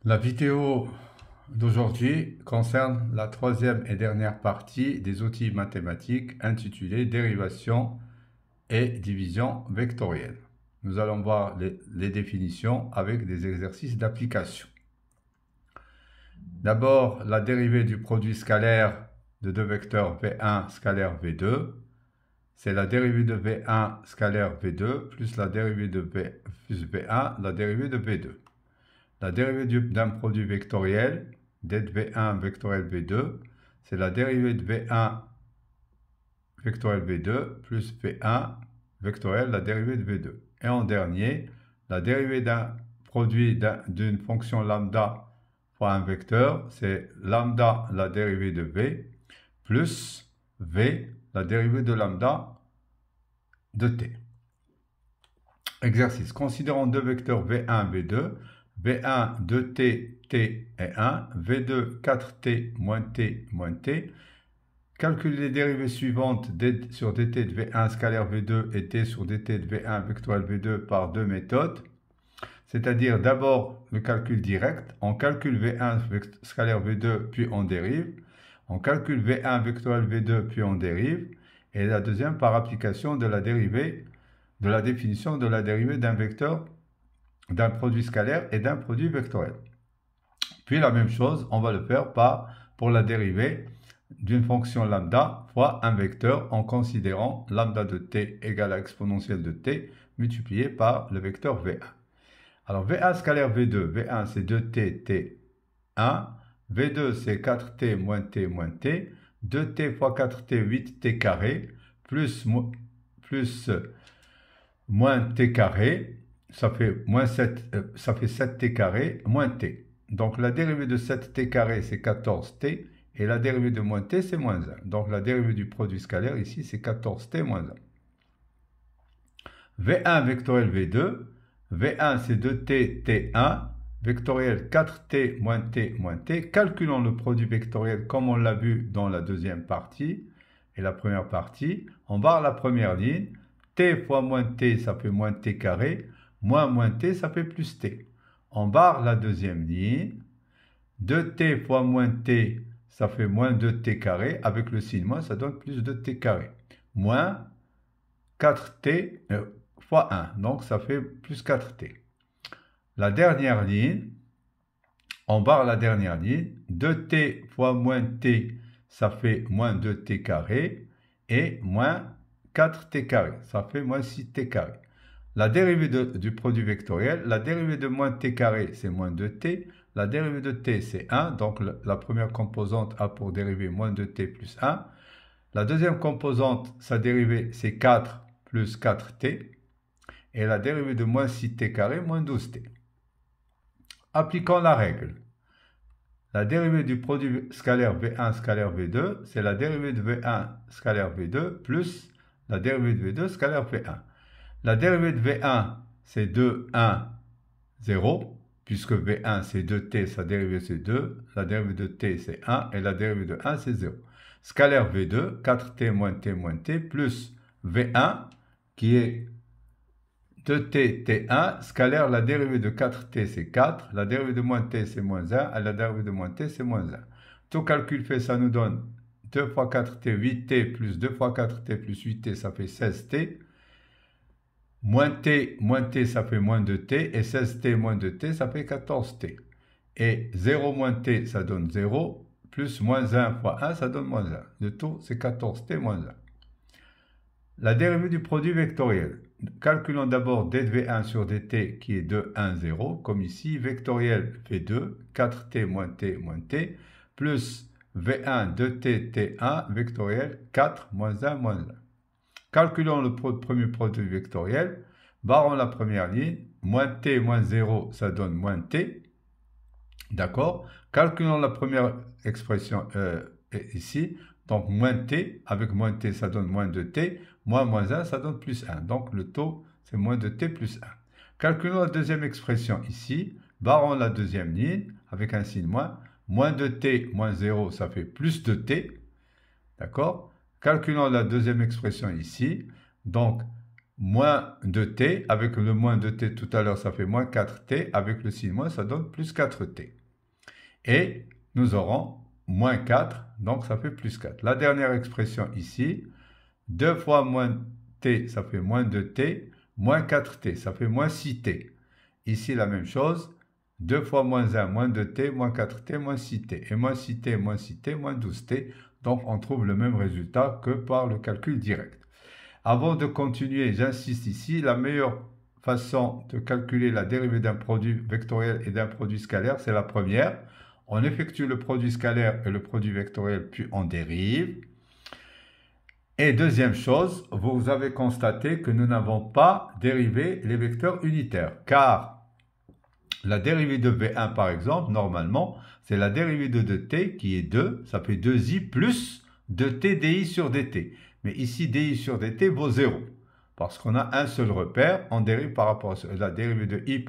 La vidéo d'aujourd'hui concerne la troisième et dernière partie des outils mathématiques intitulée Dérivation et division vectorielle. Nous allons voir les définitions avec des exercices d'application. D'abord, la dérivée du produit scalaire de deux vecteurs V1 scalaire V2, c'est la dérivée de V1 scalaire V2 plus la dérivée de V1, la dérivée de V2. La dérivée d'un produit vectoriel, V1 vectoriel V2, c'est la dérivée de V1 vectoriel V2 plus V1 vectoriel la dérivée de V2. Et en dernier, la dérivée d'un produit d'une fonction lambda fois un vecteur, c'est lambda la dérivée de V plus V la dérivée de lambda de T. Exercice. Considérons deux vecteurs V1, V2. V1, 2t, t et 1. V2, 4t, moins t, moins t. Calcule les dérivées suivantes sur dt de V1 scalaire V2 et t sur dt de V1 vectoriel V2 par deux méthodes. C'est-à-dire d'abord le calcul direct. On calcule V1 scalaire V2 puis on dérive. On calcule V1 vectoriel V2 puis on dérive. Et la deuxième par application de la dérivée, de la définition de la dérivée d'un vecteur, d'un produit scalaire et d'un produit vectoriel. Puis la même chose, on va le faire pour la dérivée d'une fonction lambda fois un vecteur en considérant lambda de t égale à exponentielle de t multiplié par le vecteur V1. Alors V1 scalaire V2, V1 c'est 2t, t1, V2 c'est 4t moins t moins t, 2t fois 4t, 8t carré, plus moins t carré, ça fait, ça fait 7t carré moins t. Donc la dérivée de 7t carré, c'est 14t, et la dérivée de moins t, c'est moins 1. Donc la dérivée du produit scalaire, ici, c'est 14t moins 1. V1 vectoriel V2, V1, c'est 2t, t1, vectoriel 4t moins t moins t. Calculons le produit vectoriel comme on l'a vu dans la deuxième partie et la première partie. On barre la première ligne. T fois moins t, ça fait moins t carré. Moins t, ça fait plus t. On barre la deuxième ligne. 2t fois moins t, ça fait moins 2t carré. Avec le signe moins, ça donne plus de t carré. Moins 4t fois 1. Donc, ça fait plus 4t. La dernière ligne, on barre la dernière ligne. 2t fois moins t, ça fait moins 2t carré. Et moins 4t carré, ça fait moins 6t carré. La dérivée du produit vectoriel, la dérivée de moins t carré, c'est moins 2t. La dérivée de t, c'est 1. Donc, la première composante a pour dérivée moins 2t plus 1. La deuxième composante, sa dérivée, c'est 4 plus 4t. Et la dérivée de moins 6t carré, moins 12t. Appliquons la règle. La dérivée du produit scalaire V1 scalaire V2, c'est la dérivée de V1 scalaire V2 plus la dérivée de V2 scalaire V1. La dérivée de V1, c'est 2, 1, 0, puisque V1, c'est 2t, sa dérivée, c'est 2. La dérivée de t, c'est 1, et la dérivée de 1, c'est 0. Scalaire V2, 4t moins t, plus V1, qui est 2t, t1, scalaire, la dérivée de 4t, c'est 4, la dérivée de moins t, c'est moins 1, et la dérivée de moins t, c'est moins 1. Tout calcul fait, ça nous donne 2 fois 4t, 8t, plus 2 fois 4t, plus 8t, ça fait 16t. Moins t, ça fait moins 2t, et 16t moins 2t, ça fait 14t. Et 0 moins t, ça donne 0, plus moins 1 fois 1, ça donne moins 1. Le tout, c'est 14t moins 1. La dérivée du produit vectoriel. Calculons d'abord dv1 sur dt qui est 2, 1, 0, comme ici, vectoriel V2, 4t moins t, plus v1, 2t, t1, vectoriel 4, moins 1, moins 1. Calculons le premier produit vectoriel, barrons la première ligne, moins t moins 0, ça donne moins t, d'accord? Calculons la première expression ici, donc moins t, avec moins t, ça donne moins 2t, moins 1, ça donne plus 1. Donc le taux, c'est moins 2t plus 1. Calculons la deuxième expression ici, barrons la deuxième ligne, avec un signe moins 2t moins 0, ça fait plus 2t, d'accord? Calculons la deuxième expression ici, donc moins 2t, avec le moins 2t tout à l'heure, ça fait moins 4t, avec le signe moins, ça donne plus 4t. Et nous aurons moins 4, donc ça fait plus 4. La dernière expression ici, 2 fois moins t, ça fait moins 2t, moins 4t, ça fait moins 6t. Ici, la même chose, 2 fois moins 1, moins 2t, moins 4t, moins 6t. Et moins 6t, moins 6t, moins 12t. Donc, on trouve le même résultat que par le calcul direct. Avant de continuer, j'insiste ici, la meilleure façon de calculer la dérivée d'un produit vectoriel et d'un produit scalaire, c'est la première. On effectue le produit scalaire et le produit vectoriel, puis on dérive. Et deuxième chose, vous avez constaté que nous n'avons pas dérivé les vecteurs unitaires, car la dérivée de V1, par exemple, normalement, c'est la dérivée de 2t qui est 2, ça fait 2i plus 2t di sur dt. Mais ici, di sur dt vaut 0, parce qu'on a un seul repère, on dérive par rapport à la dérivée de i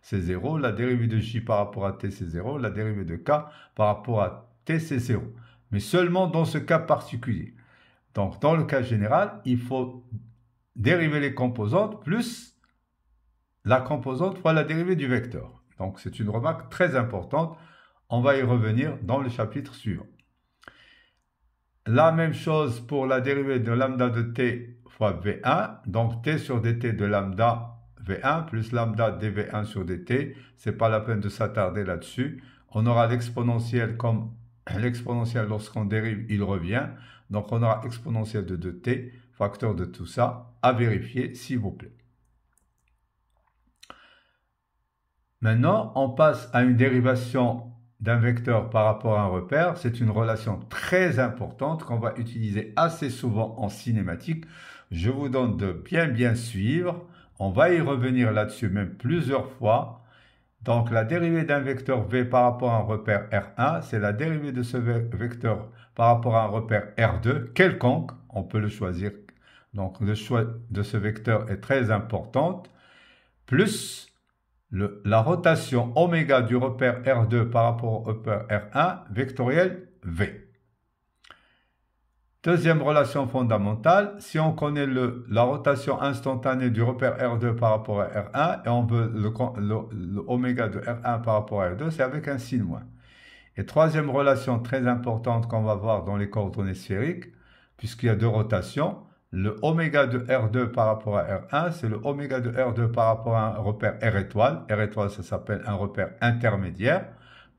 c'est 0, la dérivée de j par rapport à t c'est 0, la dérivée de k par rapport à t c'est 0. Mais seulement dans ce cas particulier. Donc, dans le cas général, il faut dériver les composantes plus la composante fois la dérivée du vecteur. Donc, c'est une remarque très importante. On va y revenir dans le chapitre suivant. La même chose pour la dérivée de lambda de t fois V1. Donc, t sur dt de lambda V1 plus lambda dV1 sur dt. Ce n'est pas la peine de s'attarder là-dessus. On aura l'exponentiel comme l'exponentiel lorsqu'on dérive, il revient. Donc, on aura exponentiel de 2t, facteur de tout ça, à vérifier, s'il vous plaît. Maintenant, on passe à une dérivation d'un vecteur par rapport à un repère. C'est une relation très importante qu'on va utiliser assez souvent en cinématique. Je vous donne de bien suivre. On va y revenir là-dessus même plusieurs fois. Donc, la dérivée d'un vecteur V par rapport à un repère R1, c'est la dérivée de ce vecteur par rapport à un repère R2, quelconque, on peut le choisir. Donc, le choix de ce vecteur est très important, plus la rotation oméga du repère R2 par rapport au repère R1, vectoriel V. Deuxième relation fondamentale, si on connaît la rotation instantanée du repère R2 par rapport à R1 et on veut le oméga de R1 par rapport à R2, c'est avec un signe moins. Et troisième relation très importante qu'on va voir dans les coordonnées sphériques, puisqu'il y a deux rotations, le oméga de R2 par rapport à R1, c'est le oméga de R2 par rapport à un repère R étoile. R étoile, ça s'appelle un repère intermédiaire,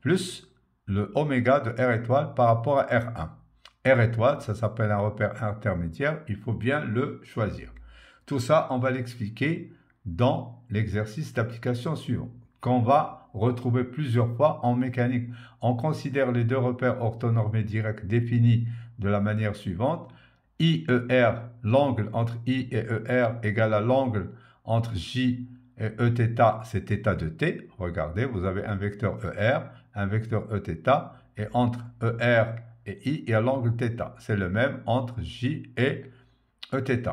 plus le oméga de R étoile par rapport à R1. R étoile, ça s'appelle un repère intermédiaire, il faut bien le choisir. Tout ça, on va l'expliquer dans l'exercice d'application suivant, qu'on va retrouver plusieurs fois en mécanique. On considère les deux repères orthonormés directs définis de la manière suivante. IER, l'angle entre I et ER égale à l'angle entre J et Eθ, c'est θ de t. Regardez, vous avez un vecteur ER, un vecteur Eθ, et entre ER et I, il y a l'angle θ. C'est le même entre J et Eθ.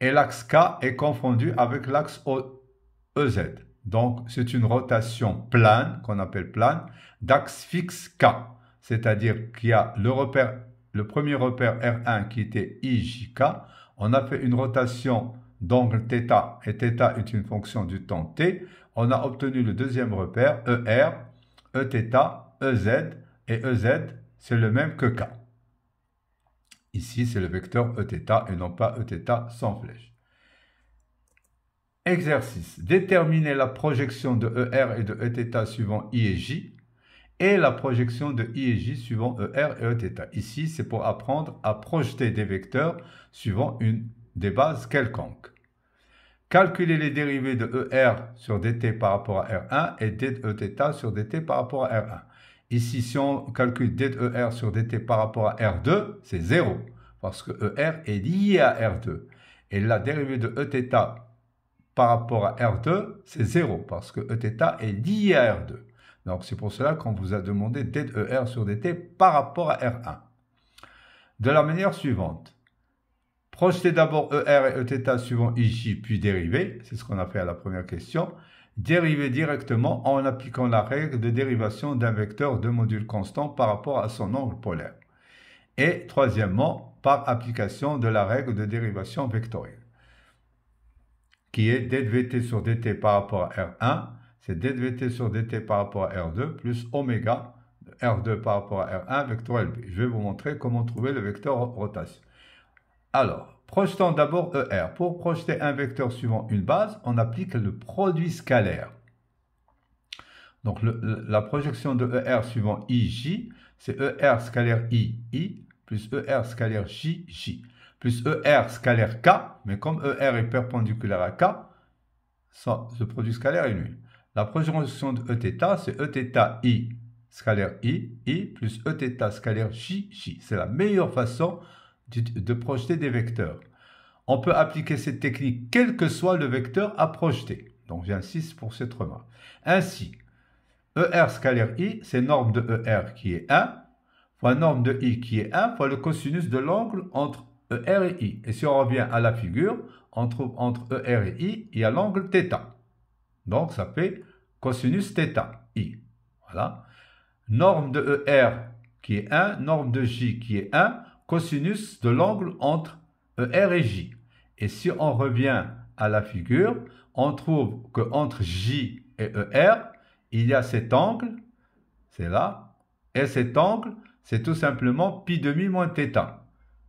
Et l'axe K est confondu avec l'axe EZ. Donc, c'est une rotation plane, qu'on appelle plane, d'axe fixe K. C'est-à-dire qu'il y a le premier repère R1 qui était IJK. On a fait une rotation d'angle θ, et θ est une fonction du temps t. On a obtenu le deuxième repère, ER, Eθ, EZ, et EZ, c'est le même que K. Ici, c'est le vecteur Eθ et non pas Eθ sans flèche. Exercice. Déterminer la projection de ER et de Eθ suivant I et J et la projection de I et J suivant ER et Eθ. Ici, c'est pour apprendre à projeter des vecteurs suivant des bases quelconques. Calculer les dérivées de ER sur dt par rapport à R1 et d'Eθ sur dt par rapport à R1. Ici, si on calcule d'ER sur dt par rapport à R2, c'est 0, parce que ER est lié à R2. Et la dérivée de Eθ par rapport à R2, c'est 0, parce que Eθ est lié à R2. Donc, c'est pour cela qu'on vous a demandé d'ER sur dt par rapport à R1. De la manière suivante, projetez d'abord ER et Eθ suivant IJ, puis dériver, c'est ce qu'on a fait à la première question. Dériver directement en appliquant la règle de dérivation d'un vecteur de module constant par rapport à son angle polaire. Et troisièmement, par application de la règle de dérivation vectorielle. qui est d de vt sur dt par rapport à R1, c'est d de vt sur dt par rapport à R2, plus oméga R2 par rapport à R1 vectoriel B. Je vais vous montrer comment trouver le vecteur rotation. Alors, projetons d'abord ER. Pour projeter un vecteur suivant une base, on applique le produit scalaire. Donc, la projection de ER suivant IJ, c'est ER scalaire I plus ER scalaire J, plus ER scalaire K, mais comme ER est perpendiculaire à K, ce produit scalaire est nul. La projection de Eθ, c'est Eθ I scalaire I plus Eθ scalaire J. C'est la meilleure façon de projeter des vecteurs. On peut appliquer cette technique quel que soit le vecteur à projeter. Donc j'insiste pour cette remarque. Ainsi, ER scalaire I, c'est norme de ER qui est 1, fois norme de I qui est 1, fois le cosinus de l'angle entre ER et I. Et si on revient à la figure, on trouve entre ER et I, il y a l'angle θ. Donc ça fait cosinus θ, I. Voilà. Norme de ER qui est 1, norme de J qui est 1, cosinus de l'angle entre ER et J. Et si on revient à la figure, on trouve qu'entre J et ER, il y a cet angle, c'est là, et cet angle, c'est tout simplement pi demi moins θ.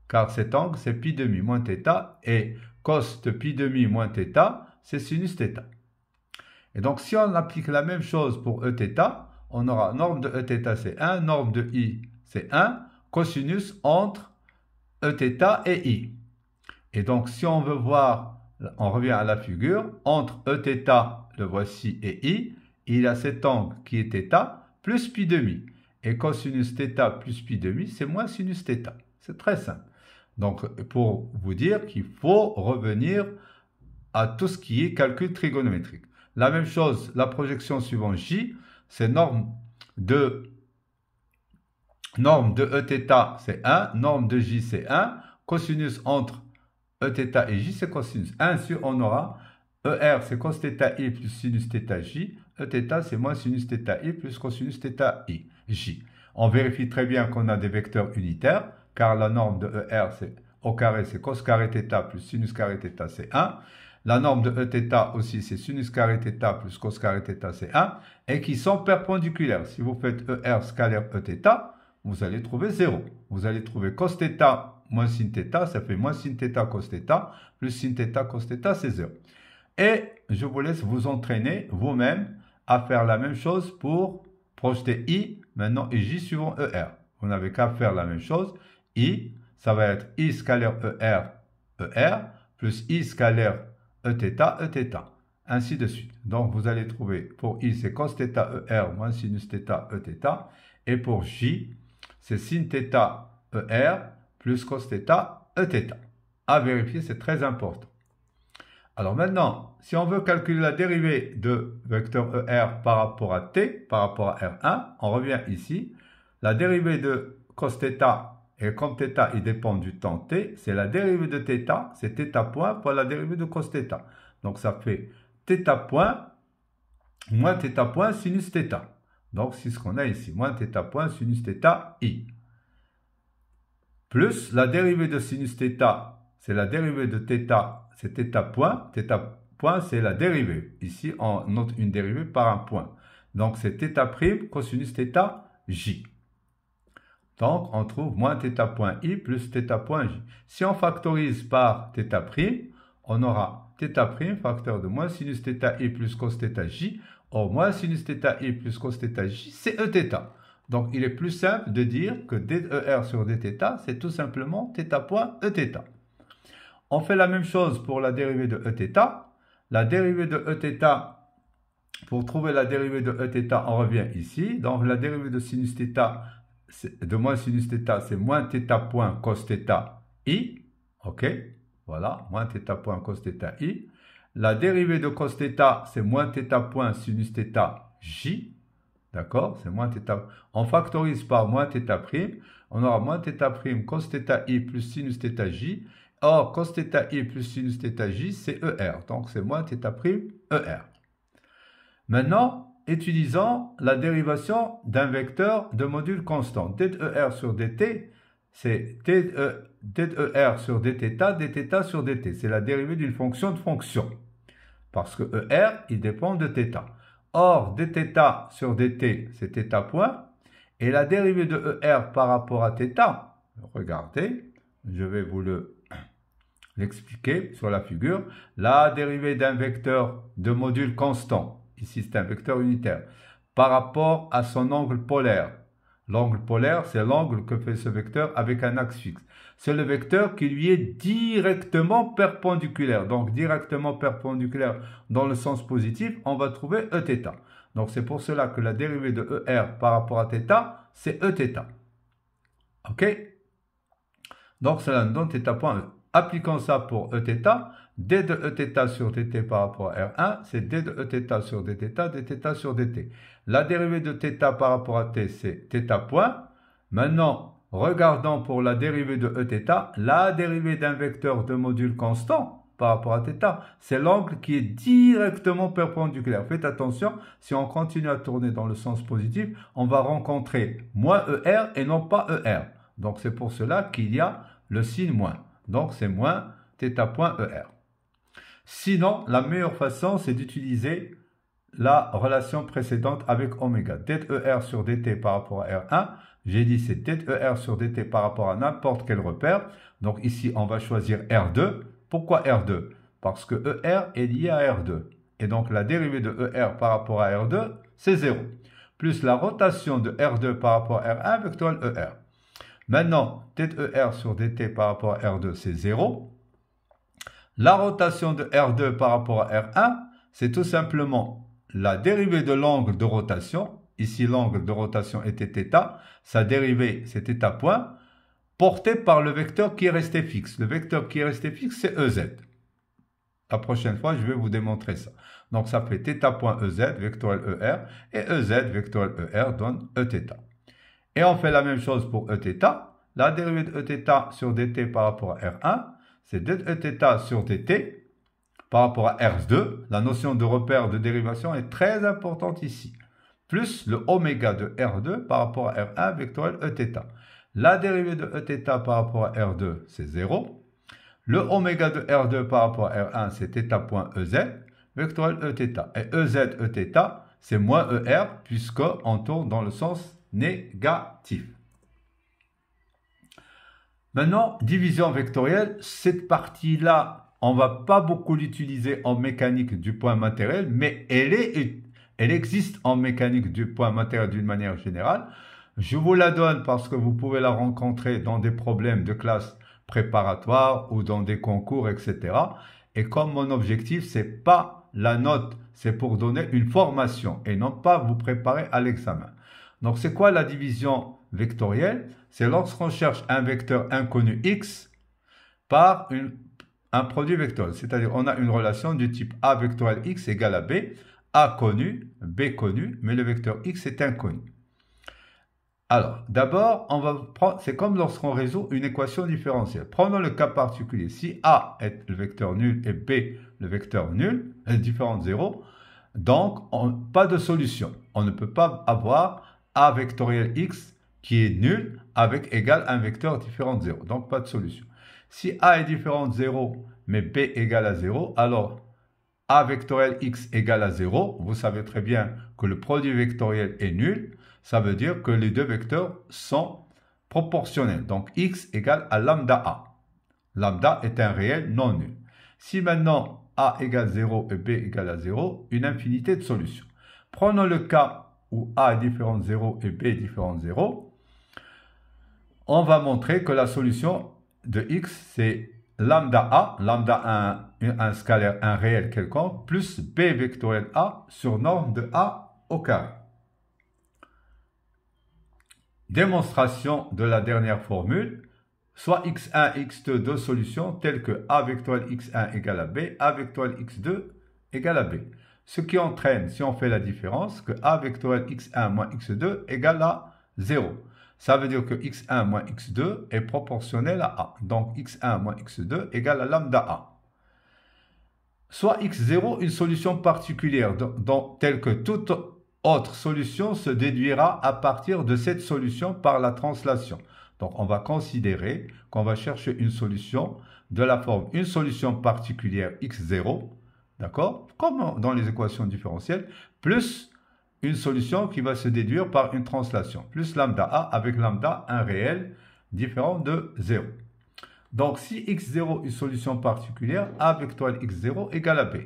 Car cet angle, c'est pi demi moins θ, et cos de pi demi moins θ, c'est sinus θ. Et donc, si on applique la même chose pour Eθ, on aura norme de Eθ, c'est 1, norme de I, c'est 1, cosinus entre Eθ et I. Et donc, si on veut voir, on revient à la figure, entre Eθ, le voici, et I, il y a cet angle qui est θ plus pi demi. Et cosinus θ plus pi demi, c'est moins sinus θ. C'est très simple. Donc, pour vous dire qu'il faut revenir à tout ce qui est calcul trigonométrique. La même chose, la projection suivant J, c'est norme de Eθ, c'est 1, norme de J, c'est 1, cosinus entre Eθ et J, c'est cosinus. Ainsi, on aura ER, c'est cos θi plus sinus θj, Eθ, c'est moins sinus θi plus cosinus θi, J. On vérifie très bien qu'on a des vecteurs unitaires, car la norme de ER, c'est au carré, c'est cos carré θ plus sinus carré θ, c'est 1. La norme de Eθ aussi, c'est sinus carré θ plus cos carré θ, c'est 1. Et qui sont perpendiculaires. Si vous faites ER scalaire Eθ, vous allez trouver 0. Vous allez trouver cos θ moins sin θ, ça fait moins sin θ cos θ, plus sin θ cos θ, c'est 0. Et je vous laisse vous entraîner vous-même à faire la même chose pour projeter I, maintenant, et J suivant ER. Vous n'avez qu'à faire la même chose. I, ça va être I scalaire ER, plus I scalaire Eθ, ainsi de suite. Donc, vous allez trouver, pour I, c'est cos θ ER moins sinus θ Eθ, et pour J, c'est sin θ ER plus cos θ Eθ. À vérifier, c'est très important. Alors maintenant, si on veut calculer la dérivée de vecteur ER par rapport à t, par rapport à R1, on revient ici. La dérivée de cos θ, et comme θ, il dépend du temps t, c'est la dérivée de θ, c'est θ point fois la dérivée de cos θ. Donc ça fait θ point moins θ point sinus θ. Donc c'est ce qu'on a ici, moins θ point sinus θ i. Plus la dérivée de sinus θ, c'est la dérivée de θ, c'est θ point. θ point, c'est la dérivée. Ici, on note une dérivée par un point. Donc, c'est θ' cosinus θ j. Donc, on trouve moins θ point i plus θ point j. Si on factorise par θ', on aura θ' facteur de moins sinus θ i plus cos θ j. Or, moins sinus θ i plus cos θ j, c'est Eθ. Donc, il est plus simple de dire que dEr sur dθ, c'est tout simplement θ point Eθ. On fait la même chose pour la dérivée de Eθ. La dérivée de Eθ, pour trouver la dérivée de Eθ, on revient ici. Donc, la dérivée de sinus θ, de moins sinus θ, c'est moins θ point cos θ i. OK? Voilà, moins θ point cos θ i. La dérivée de cos θ, c'est moins θ point sinus θ j. D'accord? C'est moins θ. On factorise par moins θ'. On aura moins θ' cos θ i plus sinus θ j. Or, cos θ i plus sinus θ j, c'est ER. Donc, c'est moins θ' ER. Maintenant, utilisons la dérivation d'un vecteur de module constant. dEr sur dt, c'est dEr sur dθ, dθ sur dt. C'est la dérivée d'une fonction de fonction. parce que ER, il dépend de θ. Or, dθ sur dt, c'est θ point, et la dérivée de ER par rapport à θ, regardez, je vais vous l'expliquer sur la figure, la dérivée d'un vecteur de module constant, ici c'est un vecteur unitaire, par rapport à son angle polaire. L'angle polaire, c'est l'angle que fait ce vecteur avec un axe fixe. C'est le vecteur qui lui est directement perpendiculaire. Donc, directement perpendiculaire dans le sens positif, on va trouver Eθ. Donc, c'est pour cela que la dérivée de ER par rapport à θ, c'est Eθ. OK? Donc, cela nous donne θ point E. Appliquons ça pour Eθ. d de Eθ sur dt par rapport à R1, c'est d de Eθ sur dθ, dθ sur dt. La dérivée de θ par rapport à t, c'est θ point. Maintenant, regardons pour la dérivée de Eθ, la dérivée d'un vecteur de module constant par rapport à θ, c'est l'angle qui est directement perpendiculaire. Faites attention, si on continue à tourner dans le sens positif, on va rencontrer moins ER et non pas ER. Donc, c'est pour cela qu'il y a le signe moins. Donc, c'est moins θ point ER. Sinon, la meilleure façon, c'est d'utiliser la relation précédente avec oméga. dER sur dt par rapport à R1, j'ai dit c'est dER sur dt par rapport à n'importe quel repère. Donc ici, on va choisir R2. Pourquoi R2? Parce que ER est lié à R2. Et donc la dérivée de ER par rapport à R2, c'est 0. Plus la rotation de R2 par rapport à R1 vectoriel ER. Maintenant, dER sur dt par rapport à R2, c'est 0. La rotation de R2 par rapport à R1, c'est tout simplement la dérivée de l'angle de rotation. Ici, l'angle de rotation était θ. Sa dérivée, c'est θ point, portée par le vecteur qui est resté fixe. Le vecteur qui est resté fixe, c'est EZ. La prochaine fois, je vais vous démontrer ça. Donc, ça fait θ point EZ, vectoriel ER, et EZ, vectoriel ER, donne Eθ. Et on fait la même chose pour Eθ. La dérivée de Eθ sur dt par rapport à R1, c'est dEθ sur dt par rapport à R2. La notion de repère de dérivation est très importante ici. Plus le oméga de R2 par rapport à R1 vectoriel Eθ. La dérivée de Eθ par rapport à R2, c'est 0. Le oméga de R2 par rapport à R1, c'est θ point EZ, vectoriel Eθ. Et EZ, Eθ, c'est moins ER, puisqu'on tourne dans le sens négatif. Maintenant, division vectorielle, cette partie-là, on ne va pas beaucoup l'utiliser en mécanique du point matériel, mais elle existe en mécanique du point matériel d'une manière générale. Je vous la donne parce que vous pouvez la rencontrer dans des problèmes de classe préparatoire ou dans des concours, etc. Et comme mon objectif, ce n'est pas la note, c'est pour donner une formation et non pas vous préparer à l'examen. Donc, c'est quoi la division vectorielle? C'est lorsqu'on cherche un vecteur inconnu x par un produit vectoriel. C'est-à-dire, on a une relation du type A vectoriel x égale à B, A connu, B connu, mais le vecteur x est inconnu. Alors, d'abord, on va prendre, c'est comme lorsqu'on résout une équation différentielle. Prenons le cas particulier. Si A est le vecteur nul et B le vecteur nul, différent de 0, donc pas de solution. On ne peut pas avoir A vectoriel x qui est nul avec égal un vecteur différent de 0. Donc, pas de solution. Si A est différent de 0, mais B égale à 0, alors A vectoriel x égale à 0. Vous savez très bien que le produit vectoriel est nul. Ça veut dire que les deux vecteurs sont proportionnels. Donc, x égale à lambda A. Lambda est un réel non nul. Si maintenant A égale 0 et B égale à 0, une infinité de solutions. Prenons le cas où A est différent de 0 et B est différent de 0. On va montrer que la solution de x, c'est lambda A, un scalaire, un réel quelconque, plus B vectoriel A sur norme de A au carré. Démonstration de la dernière formule, soit x1, x2, deux solutions telles que A vectoriel x1 égale à B, A vectoriel x2 égale à B. Ce qui entraîne, si on fait la différence, que A vectoriel x1 moins x2 égale à 0. Ça veut dire que x1 moins x2 est proportionnel à A. Donc x1 moins x2 égale à lambda A. Soit x0 une solution particulière telle que toute autre solution se déduira à partir de cette solution par la translation. Donc on va considérer qu'on va chercher une solution de la forme une solution particulière x0 d'accord? Comme dans les équations différentielles, plus une solution qui va se déduire par une translation, plus lambda A avec lambda un réel différent de 0. Donc, si x0 est une solution particulière, A vectoriel x0 égale à B.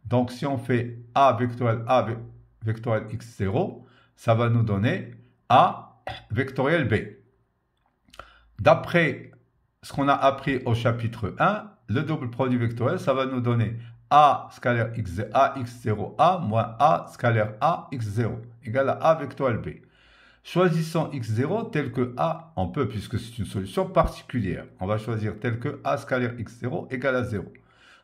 Donc, si on fait A vectoriel x0, ça va nous donner A vectoriel B. D'après ce qu'on a appris au chapitre 1, le double produit vectoriel, ça va nous donner A scalaire AX0A moins A scalaire AX0 égale à A vectoriel B. Choisissons x0 tel que A, on peut puisque c'est une solution particulière. On va choisir tel que A scalaire x0 égale à 0.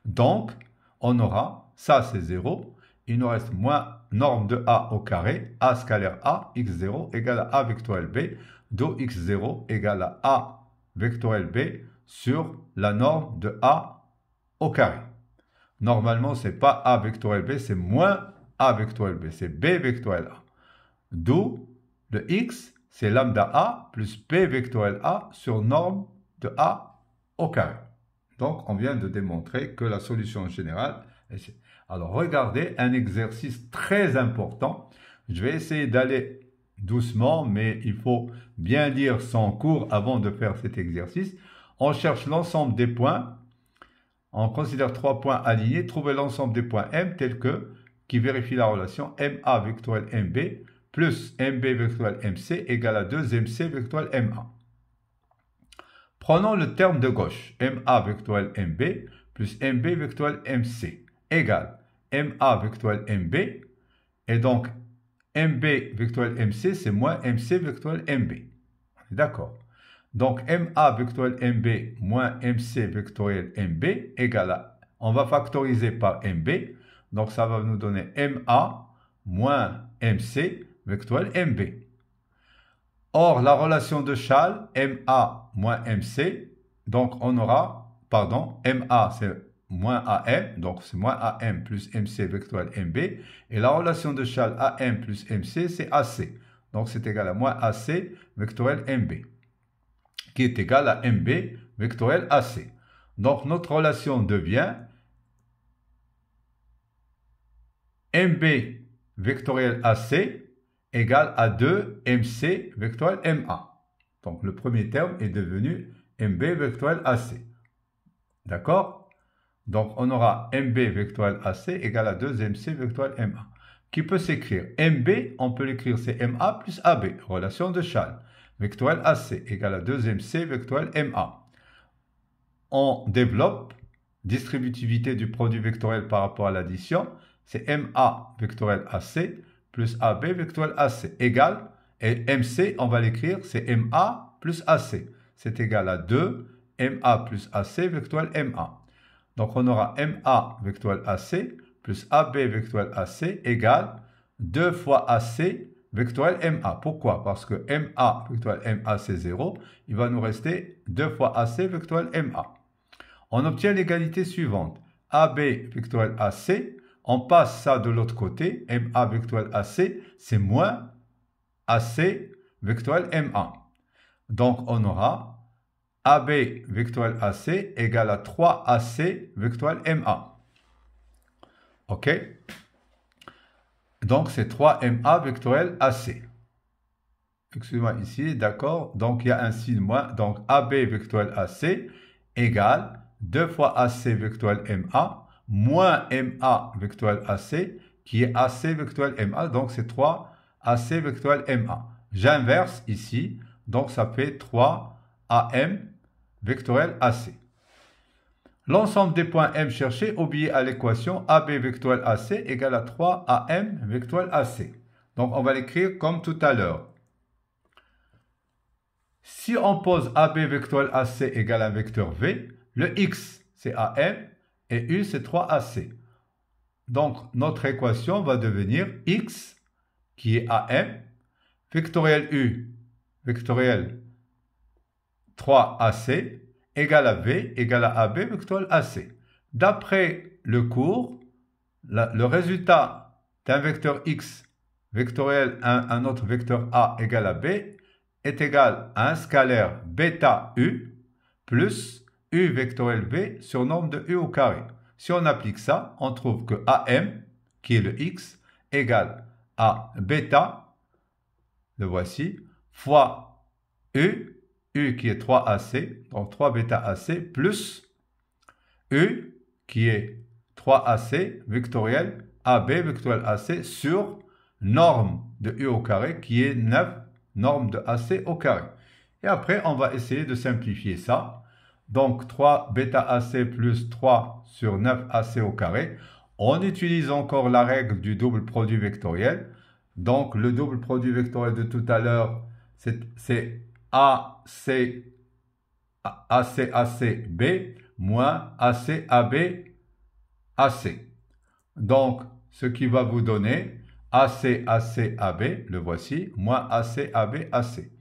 Donc, on aura, ça c'est 0, il nous reste moins norme de A au carré, A scalaire A, x0 égale à A vectoriel B, d'où x0 égale à A vectoriel B sur la norme de A au carré. Normalement, ce n'est pas A vectoriel B, c'est moins A vectoriel B, c'est B vectoriel A. D'où le x, c'est lambda A plus B vectoriel A sur norme de A au carré. Donc, on vient de démontrer que la solution générale est... Alors, regardez un exercice très important. Je vais essayer d'aller doucement, mais il faut bien lire son cours avant de faire cet exercice. On cherche l'ensemble des points. On considère 3 points alignés. Trouvez l'ensemble des points M tels que, qui vérifie la relation MA vectoriel MB plus MB vectoriel MC égale à 2MC vectoriel MA. Prenons le terme de gauche. MA vectoriel MB plus MB vectoriel MC égale MA vectoriel MB. Et donc, MB vectoriel MC, c'est moins MC vectoriel MB. D'accord. Donc, MA vectoriel MB moins MC vectoriel MB égale à, on va factoriser par MB. Donc, ça va nous donner MA moins MC vectoriel MB. Or, la relation de Schall, MA moins MC, donc on aura, pardon, MA c'est moins AM, donc c'est moins AM plus MC vectoriel MB, et la relation de Schall AM plus MC, c'est AC. Donc c'est égal à moins AC vectoriel MB, qui est égal à MB vectoriel AC. Donc notre relation devient MB vectoriel AC égale à 2 MC vectoriel MA. Donc le premier terme est devenu MB vectoriel AC. D'accord? Donc on aura MB vectoriel AC égale à 2 MC vectoriel MA. Qui peut s'écrire MB, on peut l'écrire c'est MA plus AB, relation de Schall. Vectoriel AC égale à 2 MC vectoriel MA. On développe distributivité du produit vectoriel par rapport à l'addition. C'est MA vectoriel AC plus AB vectoriel AC égale, et MC, on va l'écrire, c'est MA plus AC. C'est égal à 2 MA plus AC vectoriel MA. Donc on aura MA vectoriel AC plus AB vectoriel AC égale 2 fois AC vectoriel MA. Pourquoi? Parce que MA vectoriel MA c'est 0. Il va nous rester 2 fois AC vectoriel MA. On obtient l'égalité suivante. AB vectoriel AC, on passe ça de l'autre côté. MA vectoriel AC, c'est moins AC vectoriel MA. Donc on aura AB vectoriel AC égale à 3 AC vectoriel MA. OK? Donc c'est 3 MA vectoriel AC. Excusez-moi ici, d'accord? Donc il y a un signe moins. Donc AB vectoriel AC égale 2 fois AC vectoriel MA moins MA vectoriel AC qui est AC vectoriel MA. Donc c'est 3 AC vectoriel MA. J'inverse ici. Donc ça fait 3 AM vectoriel AC. L'ensemble des points M cherchés obéit à l'équation AB vectoriel AC égale à 3 AM vectoriel AC. Donc on va l'écrire comme tout à l'heure. Si on pose AB vectoriel AC égale à un vecteur V, le X c'est AM et U c'est 3AC. Donc notre équation va devenir X qui est AM, vectoriel U, vectoriel 3AC égale à V égale à AB vectoriel AC. D'après le cours, le résultat d'un vecteur X vectoriel un autre vecteur A égale à B est égal à un scalaire bêta U plus U vectoriel V sur norme de U au carré. Si on applique ça, on trouve que AM, qui est le X, égale à bêta, le voici, fois U qui est 3AC, donc 3 bêta AC, plus U, qui est 3AC vectoriel AB vectoriel AC sur norme de U au carré, qui est 9 norme de AC au carré. Et après, on va essayer de simplifier ça. Donc, 3 bêta AC plus 3 sur 9 AC au carré. On utilise encore la règle du double produit vectoriel. Donc, le double produit vectoriel de tout à l'heure, c'est AC, B moins AC, AB, AC. Donc, ce qui va vous donner AC, AC, AB, le voici, moins AC, AB, AC.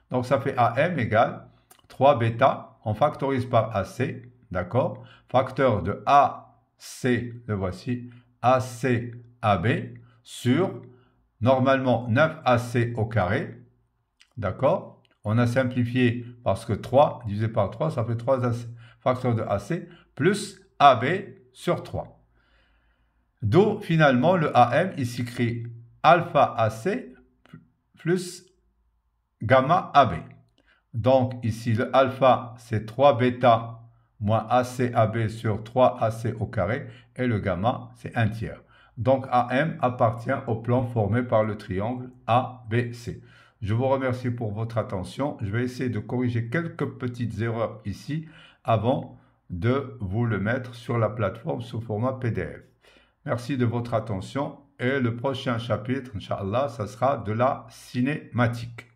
Donc, ça fait AM égale 3 bêta, on factorise par AC, d'accord? Facteur de AC, le voici, AC, AB, sur, normalement, 9 AC au carré, d'accord? On a simplifié parce que 3 divisé par 3, ça fait 3 AC, facteur de AC, plus AB sur 3. D'où, finalement, le AM, il s'écrit alpha AC plus gamma AB. Donc, ici, le alpha, c'est 3 bêta moins AC AB sur 3 AC au carré. Et le gamma, c'est 1 tiers. Donc, AM appartient au plan formé par le triangle ABC. Je vous remercie pour votre attention. Je vais essayer de corriger quelques petites erreurs ici avant de vous le mettre sur la plateforme sous format PDF. Merci de votre attention et le prochain chapitre, Inch'Allah, ça sera de la cinématique.